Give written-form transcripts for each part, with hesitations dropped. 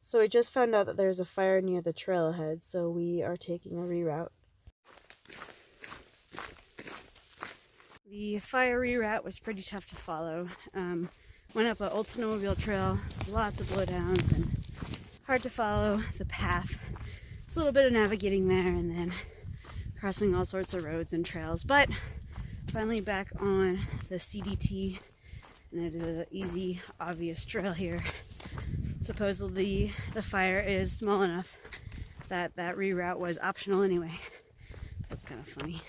So I just found out that there's a fire near the trailhead, so we are taking a reroute. The fire reroute was pretty tough to follow. Went up an old snowmobile trail, lots of blowdowns, and hard to follow the path. It's a little bit of navigating there and then crossing all sorts of roads and trails, but finally back on the CDT, and it is an easy, obvious trail here. Supposedly the fire is small enough that that reroute was optional anyway. That's kind of funny.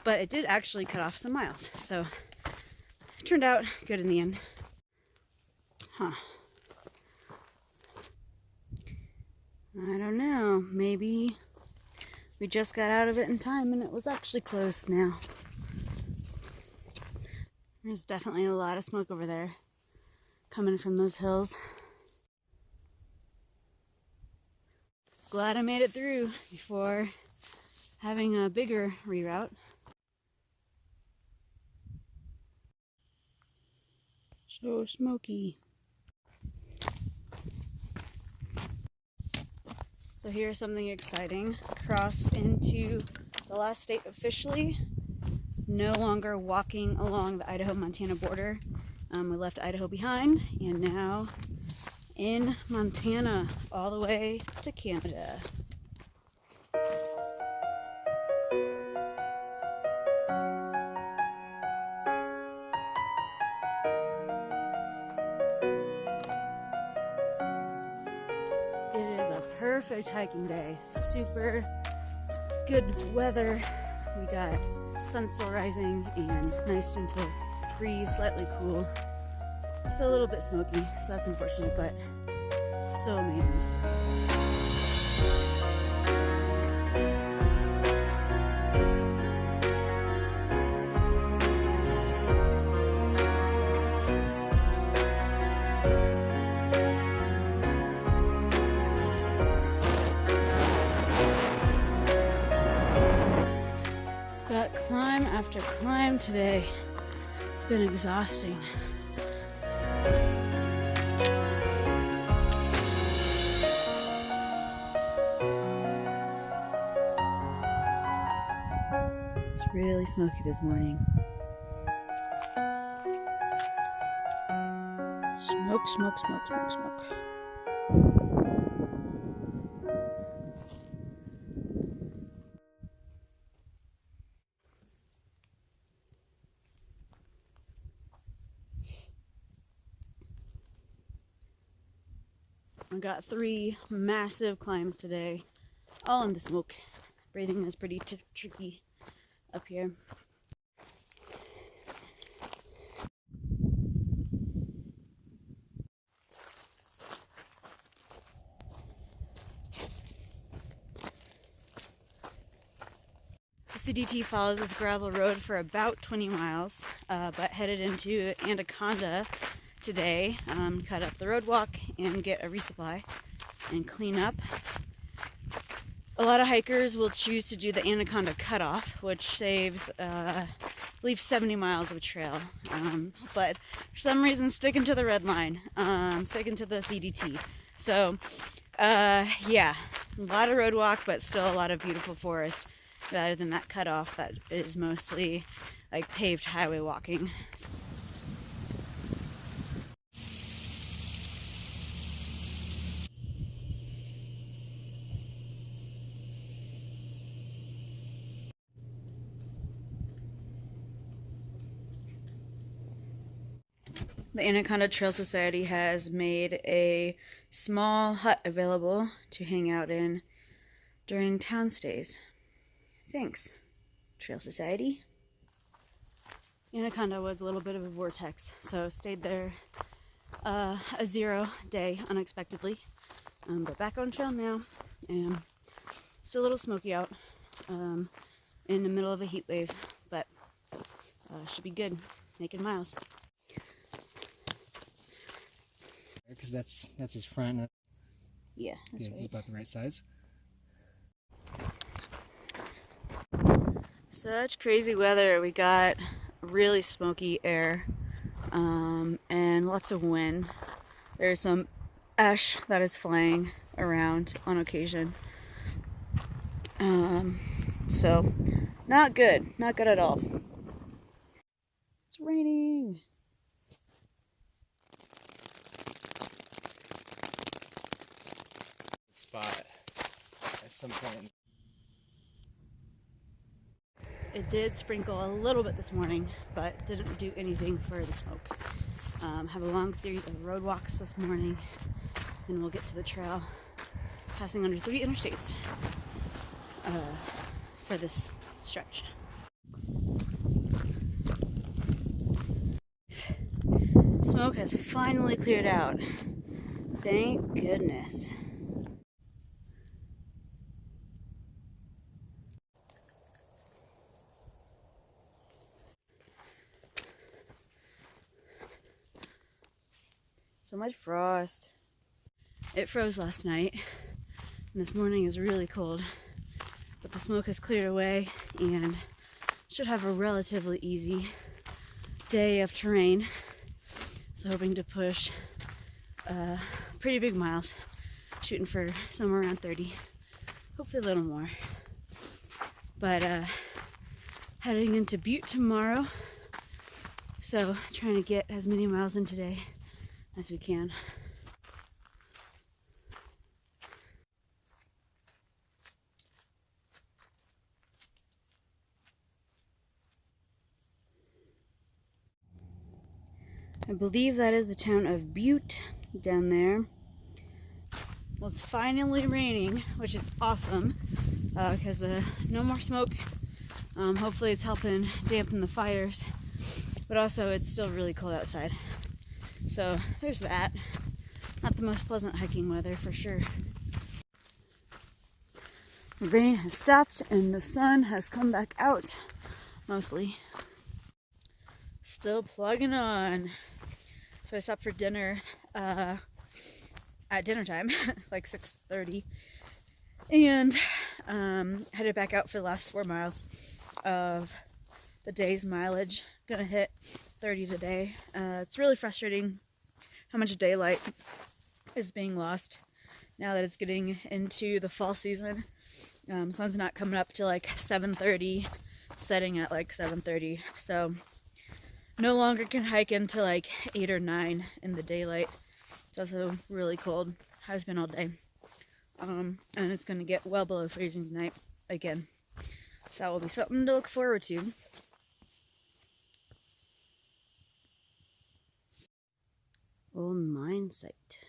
But it did actually cut off some miles, so it turned out good in the end. Huh. I don't know, maybe we just got out of it in time and it was actually closed now. There's definitely a lot of smoke over there coming from those hills. Glad I made it through before having a bigger reroute. So smoky. So here's something exciting. Crossed into the last state officially. No longer walking along the Idaho-Montana border. We left Idaho behind and now in Montana all the way to Canada. It is a perfect hiking day. Super good weather. We got sun still rising and nice gentle breeze, slightly cool. Still a little bit smoky, so that's unfortunate, but so amazing. Got climb after climb today. It's been exhausting. It's really smoky this morning. Smoke, smoke, smoke, smoke, smoke. I got 3 massive climbs today, all in the smoke. Breathing is pretty tricky up here. The CDT follows this gravel road for about 20 miles, but headed into Anaconda today. Cut up the road walk and get a resupply and clean up. A lot of hikers will choose to do the Anaconda cutoff, which saves leaves 70 miles of trail, but for some reason sticking to the red line, sticking to the CDT. So yeah, a lot of road walk, but still a lot of beautiful forest rather than that cutoff that is mostly like paved highway walking. The Anaconda Trail Society has made a small hut available to hang out in during town stays. Thanks, Trail Society. Anaconda was a little bit of a vortex, so stayed there a 0 day unexpectedly. But back on trail now, and still a little smoky out in the middle of a heat wave, but should be good, making miles. Because that's his front. Yeah, that's It's right. about the right size. Such crazy weather. We got really smoky air and lots of wind. There's some ash that is flying around on occasion. So not good, not good at all. It's raining. Spot at some point. It did sprinkle a little bit this morning, but didn't do anything for the smoke. Have a long series of road walks this morning, then we'll get to the trail, passing under 3 interstates for this stretch. Smoke has finally cleared out. Thank goodness. So much frost. It froze last night, and this morning is really cold, but the smoke has cleared away and should have a relatively easy day of terrain. So hoping to push pretty big miles, shooting for somewhere around 30, hopefully a little more. But heading into Butte tomorrow, so trying to get as many miles in today as we can. I believe that is the town of Butte down there. Well, it's finally raining, which is awesome because no more smoke. Hopefully it's helping dampen the fires, but also it's still really cold outside. So there's that. Not the most pleasant hiking weather for sure. The rain has stopped and the sun has come back out, mostly. Still plugging on. So I stopped for dinner at dinner time, like 6:30, and headed back out for the last 4 miles of the day's mileage. Gonna hit 30 today. It's really frustrating how much daylight is being lost now that it's getting into the fall season. Sun's not coming up till like 7:30, setting at like 7:30, so no longer can hike into like 8 or 9 in the daylight. It's also really cold, has been all day, and it's gonna get well below freezing tonight again, so that will be something to look forward to. Old mine site.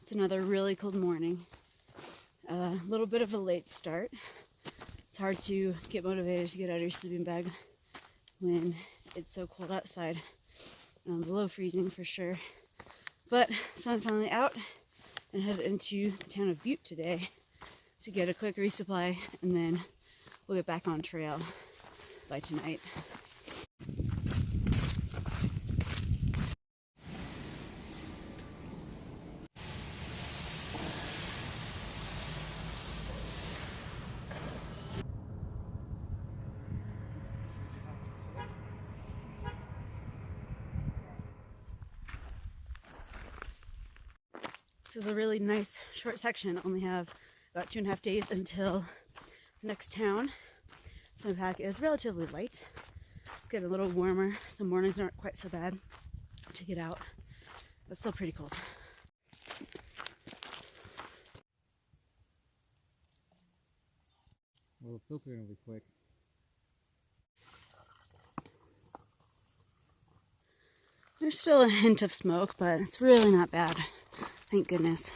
It's another really cold morning. A little bit of a late start. It's hard to get motivated to get out of your sleeping bag when it's so cold outside. Below freezing for sure. But sun's finally out and headed into the town of Butte today to get a quick resupply, and then we'll get back on trail by tonight. This is a really nice short section. I only have about 2.5 days until the next town. So my pack is relatively light. It's getting a little warmer, so mornings aren't quite so bad to get out, but still pretty cold. Well, filtering will be quick. There's still a hint of smoke, but it's really not bad. Thank goodness.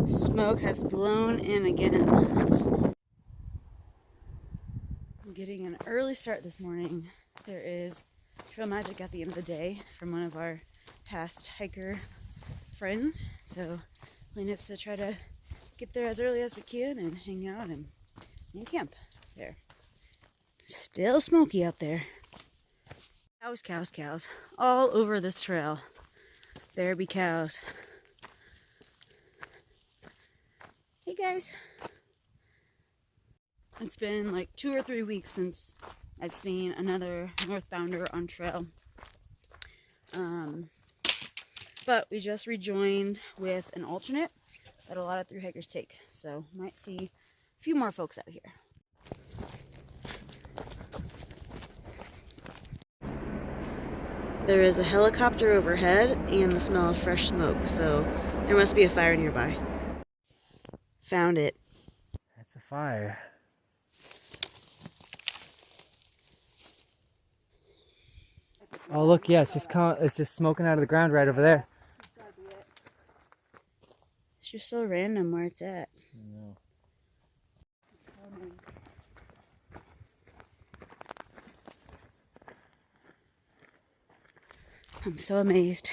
Smoke has blown in again. I'm getting an early start this morning. There is trail magic at the end of the day from one of our past hiker friends. So plan is to try to get there as early as we can and hang out and camp there. Still smoky out there. Cows, cows, cows. All over this trail. There be cows. Hey guys. It's been like 2 or 3 weeks since I've seen another northbounder on trail. But we just rejoined with an alternate that a lot of thru hikers take. So might see a few more folks out here. There is a helicopter overhead and the smell of fresh smoke, so there must be a fire nearby. Found it. That's a fire. Oh look, yeah, it's just smoking out of the ground right over there. It's just so random where it's at. I know. I'm so amazed.